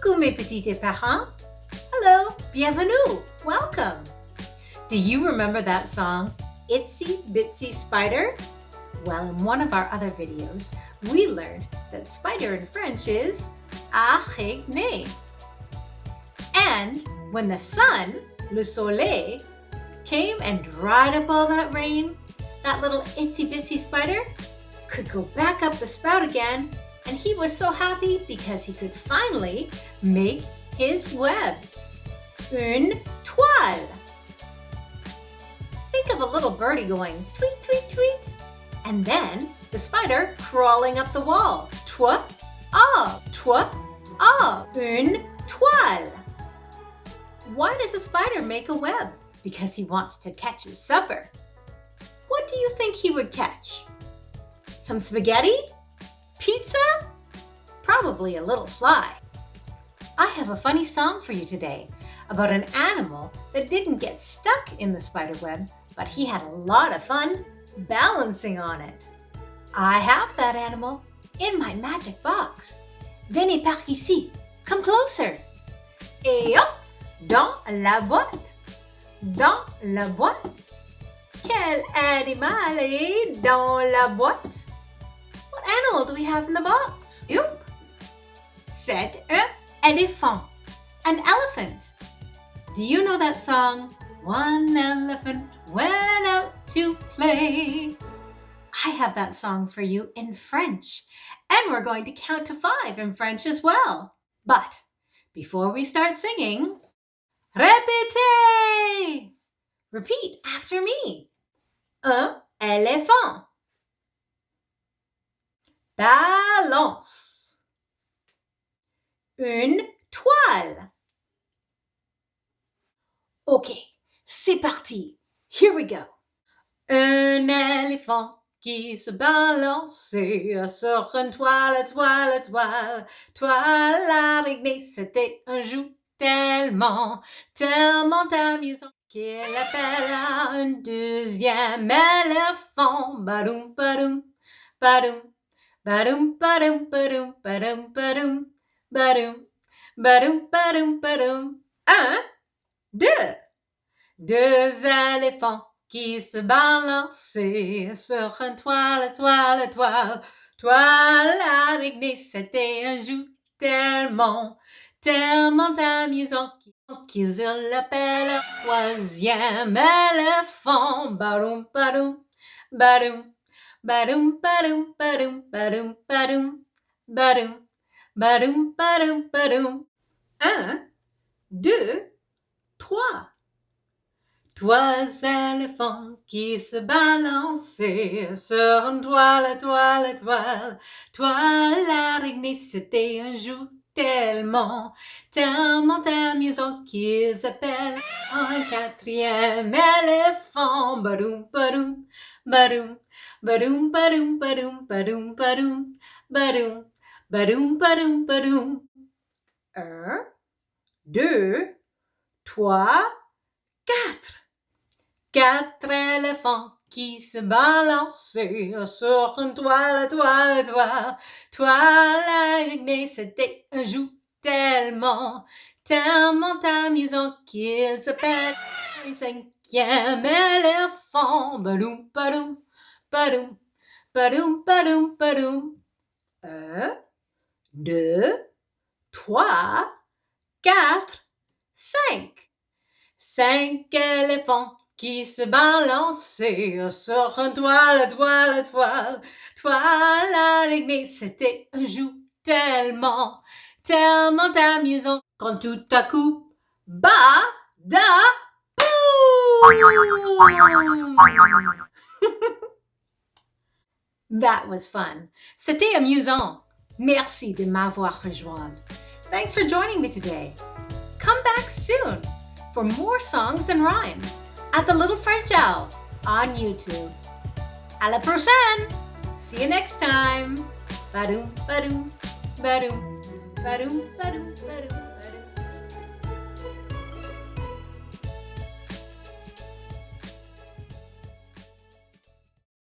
Coucou mes petits parents. Hello, bienvenue, welcome. Do you remember that song, Itsy, Bitsy Spider? Well, in one of our other videos, we learned that spider in French is araignée. And when the sun, le soleil, came and dried up all that rain, that little itsy bitsy spider could go back up the spout again, and he was so happy because he could finally make his web. Une toile. Think of a little birdie going tweet, tweet, tweet, and then the spider crawling up the wall. Toi, une toile. Why does a spider make a web? Because he wants to catch his supper. What do you think he would catch? Some spaghetti? Pizza? Probably a little fly. I have a funny song for you today about an animal that didn't get stuck in the spider web, but he had a lot of fun balancing on it. I have that animal in my magic box. Venez par ici. Come closer. Et hop, dans la boîte. Dans la boîte. Quel animal est dans la boîte? What animal do we have in the box? Yup. C'est un éléphant. An elephant. Do you know that song? One elephant went out to play. I have that song for you in French. And we're going to count to 5 in French as well. But before we start singing, répétez! Repeat after me. Un éléphant. Balance. Une toile. Ok, c'est parti. Here we go. Un éléphant qui se balançait sur une toile, toile, toile. Toile araignée, c'était un jour tellement amusant qu'il appela un deuxième éléphant. Badoum, badoum, badoum. Badoum, badoum, badoum, badoum, badoum, badoum, badoum, badoum, badoum. Un, deux éléphants qui se balançaient sur une toile, toile, toile. Toile araignée, c'était un jour tellement amusant qu'ils l'appellent un troisième éléphant. Badoum, badoum, badoum. Badoum, badoum, badoum, badoum, badoum, badoum, badoum, badoum, badoum. 1, 2, 3. 3 éléphants qui se balançaient sur une toile, toile, toile. Toile araignée, c'était un jour tellement amusant qu'ils appellent un 4e éléphant. Badoum, badoum, badoum. Badoum, badoum, badoum, badoum, badoum, badoum, badoum, badoum, badoum. 1, 2, 3, 4. 4 éléphants qui se balançaient sur une toile, toile, toile. Toile araignée, c'était un jour tellement amusant qu'ils s'appellent un 5e éléphant. Badoum, badoum. Badoum, badoum, badoum, badoum. 1, 2, 3, 4, 5. 5 éléphants qui se balançaient sur une toile, toile, toile. Toile araignée, c'était un jour tellement amusant quand tout à coup, bada, boum! That was fun. C'était amusant. Merci de m'avoir rejoint. Thanks for joining me today. Come back soon for more songs and rhymes at The Little French Owl on YouTube. À la prochaine. See you next time. Badoum, badoum, badoum, badoum, badoum, badoum.